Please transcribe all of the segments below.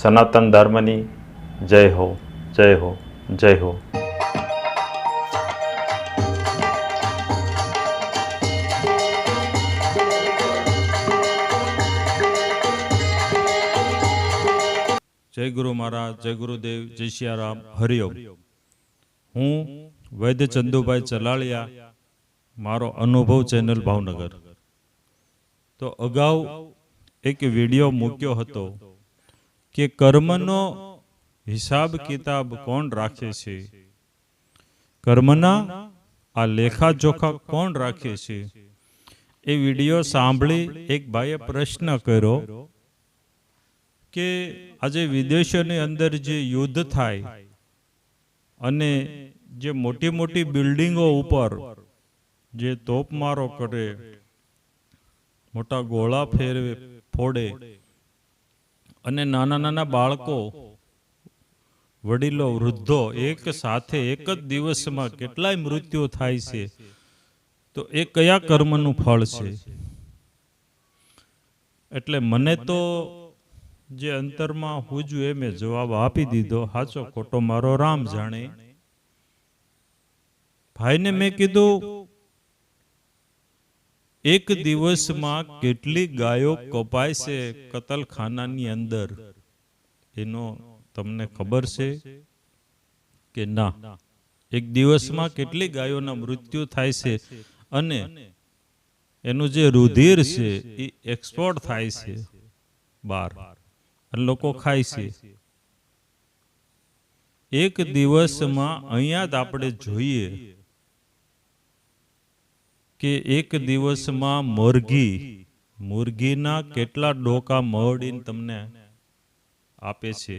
સનાતન ધર્મની જય હો, જય હો, જય હો. જય ગુરુ મહારાજ, જય ગુરુદેવ, જય સિયારામ, હરિઓમ. હું વૈદ્ય ચંદુભાઈ ચલાળિયા, મારો અનુભવ ચેનલ ભાવનગર. તો અગાઉ એક વિડીયો મૂક્યો હતો કે કર્મનો હિસાબ કિતાબ કોણ રાખે છે, કર્મના આ લેખાજોખા કોણ રાખે છે. એ વિડીયો સાંભળી એક ભાઈએ પ્રશ્ન કર્યો કે આજે વિદેશોની અંદર જે યુદ્ધ થાય અને જે મોટી મોટી બિલ્ડિંગો ઉપર જે તોપમારો કરે, મોટા ગોળા ફેરવે, ફોડે, અને નાના નાના બાળકો, વડીલો, વૃદ્ધો એક સાથે એક જ દિવસમાં કેટલાય મૃત્યુ થાય છે, તો એ કયા કર્મનું ફળ છે? એટલે મને તો જે અંતરમાં હુજ્યું એ મેં જવાબ આપી દીધો. સાચો ખોટો મારો રામ જાણે. ભાઈને મેં કીધું, એક દિવસમાં કેટલી ગાયો કપાય છે કતલખાનાની અંદર, એનો તમને ખબર છે કે ના? એક દિવસમાં કેટલી ગાયોના મૃત્યુ થાય છે અને એનું જે રુધિર છે એ એક્સપોર્ટ થાય છે બહાર અને લોકો ખાય છે. એક દિવસમાં અહીંયા જ આપણે જોઈએ કે એક દિવસમાં મુરગીના કેટલા ડોકા મરડીને તમને આપે છે.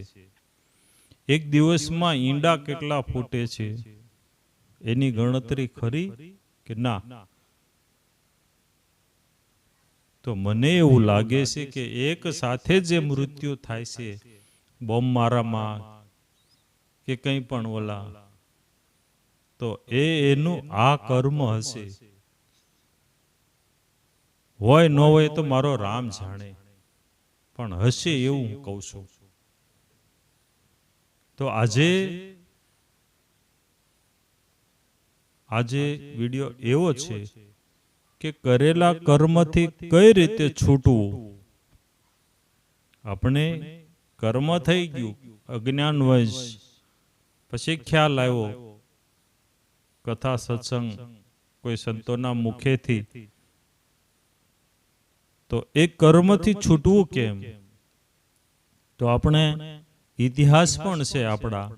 એક દિવસમાં ઈંડા કેટલા ફૂટે છે, એની ગણતરી ખરી કે ના? તો મને એવું લાગે છે કે એક સાથે જે મૃત્યુ થાય છે બોમ્બ મારામાં કે કંઈ પણ ઓલા, તો એનું આ કર્મ હશે. હોય ન હોય તો મારો રામ જાણે, પણ હશે એવું હું કહું છું. તો આજે વિડીયો એવો છે કે કરેલા કર્મથી કઈ રીતે છૂટવું. આપણે કર્મ થઈ ગયું અજ્ઞાન વશ, પછી ખ્યાલ આવ્યો કથા સત્સંગ કોઈ સંતોના મુખેથી, તો એ કર્મથી છૂટવું કેમ? તો આપણે ઇતિહાસ પણ છે આપણા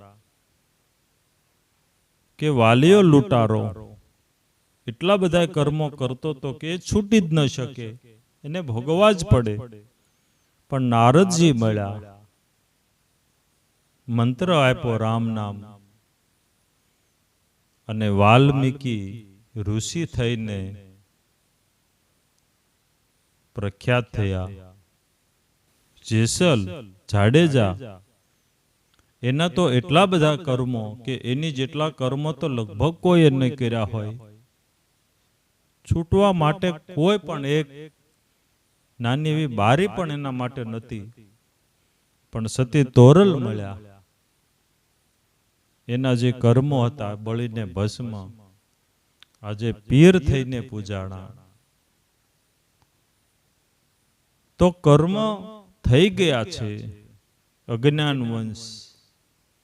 કે વાલીઓ લૂંટારો એટલા બધા કર્મો કરતો તો કે છૂટી જ ન શકે, એને ભોગવવા જ પડે. પણ નારદજી મળ્યા, મંત્ર આપ્યો રામ નામ, અને વાલ્મીકી ઋષિ થઈને પ્રખ્યાત થયા. જેસલ જાડેજા, એના તો એટલા બધા કર્મો કે એની જેટલા કર્મો તો લગભગ કોઈ નહીં કર્યા હોય. છૂટવા માટે કોઈ પણ એક નાની એવી બારી પણ એના માટે નથી. પણ સતી તોરલ મળ્યા, એના જે કર્મો હતા બળીને ભસ્મ, આજે પીર થઈને પૂજાણા. તો કર્મ થઈ ગયા છે અજ્ઞાન વંશ,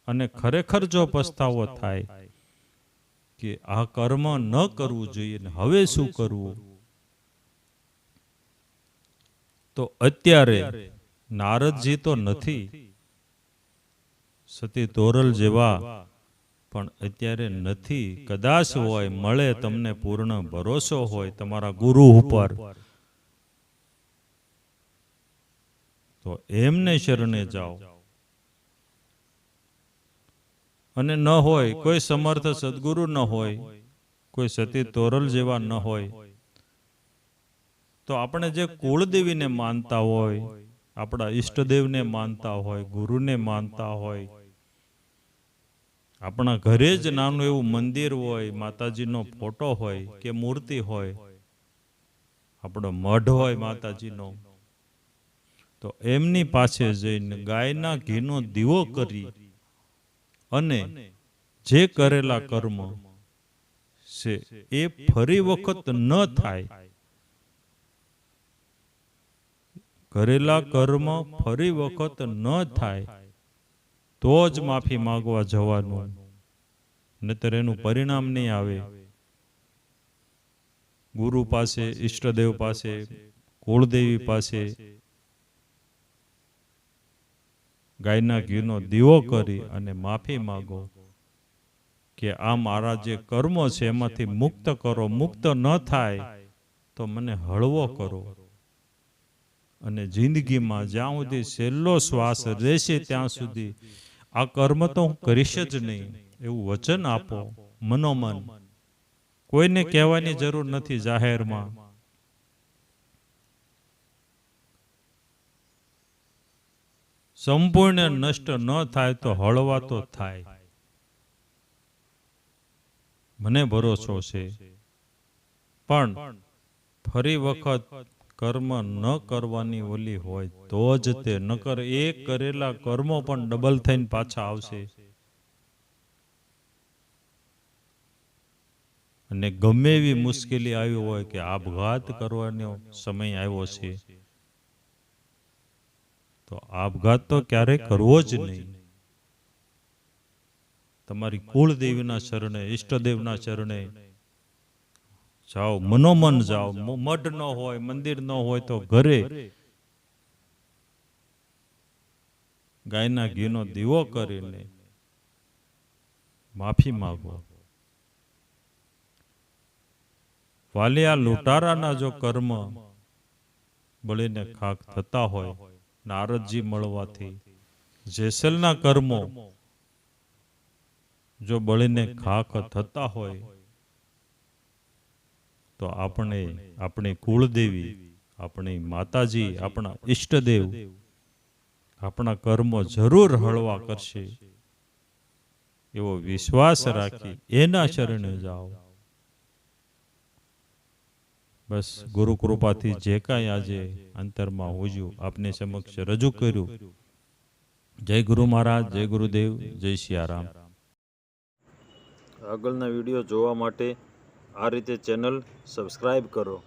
અને ખરેખર જો પસ્તાવો થાય કે આ કર્મ ન કરવું જોઈએ ને હવે શું કરવું, તો અત્યારે નારદજી તો નથી, સતી તોરલ જેવા પણ અત્યારે નથી. કદાચ હોય, મળે, તમને પૂર્ણ ભરોસો હોય તમારા ગુરુ ઉપર, તો એમને શરણે જાઓ. અને ન હોય, કોઈ સમર્થ સદગુરુ ન હોય, કોઈ સતી તોરલ જેવા ન હોય, તો આપણે જે કુળદેવીને માનતા હોય, આપણા ઈષ્ટદેવને માનતા હોય, ગુરુને માનતા હોય, આપણા ઘરે જ નાનું એવું મંદિર હોય, માતાજીનો ફોટો હોય કે મૂર્તિ હોય, આપણો મઢ હોય માતાજીનો, તો એમની પાસે જઈને ગાયના ઘીનો દીવો કરી અને જે કરેલા કર્મ છે એ ફરી વખત ન થાય, કરેલા કર્મ ફરી વખત ન થાય તો જ માફી માંગવા જવાનું, નહીતર એનું પરિણામ નહીં આવે. ગુરુ પાસે, ઈષ્ટદેવ પાસે, કુળદેવી પાસે ગાયના ઘીનો દીવો કરી અને માફી માંગો કે આ મારા જે કર્મો છે એમાંથી મુક્ત કરો. મુક્ત ન થાય તો મને હળવો કરો, અને જિંદગીમાં જ્યાં સુધી છેલ્લો શ્વાસ રહેશે ત્યાં સુધી આ કર્મ તો હું કરીશ જ નહીં, એવું વચન આપો મનોમન. કોઈને કહેવાની જરૂર નથી જાહેરમાં. સંપૂર્ણ નષ્ટ ન થાય તો હળવા તો થાય, મને ભરોસો છે. પણ ફરી વખત કર્મ ન કરવાની ઓલી હોય તો જ તે, નકર એ કરેલા કર્મો પણ ડબલ થઈને પાછા આવશે. અને ગમે એવી મુશ્કેલી આવી હોય કે આપઘાત કરવાનો સમય આવ્યો છે, તો આપઘાત તો ક્યારેય કરવો જ નહીં. તમારી કુળદેવીના શરણે, ઈષ્ટદેવના શરણે જાઓ, મનોમન જાઓ. મઠ ન હોય, મંદિર ન હોય તો ઘરે ગાયના ઘીનો દીવો કરીને માફી માંગો. વાલિયા લૂંટારાના જો કર્મ બળીને ખાક થતા હોય, નારદજી મળવાથી જેસલના કર્મો જો બળીને ખાક થતા હોય, તો આપણે આપણી કુળદેવી, આપણી માતાજી, આપણા ઈષ્ટદેવ આપણા કર્મો જરૂર હળવા કરશે એવો વિશ્વાસ રાખી એના શરણે જાઓ. બસ ગુરુ કૃપાથી જે કાંઈ આજે અંતરમાં હોજ્યું આપને સમક્ષ રજૂ કર્યું. જય ગુરુ મહારાજ, જય ગુરુદેવ, જય સિયારામ. આગળના વિડીયો જોવા માટે આ રીતે ચેનલ સબસ્ક્રાઈબ કરો.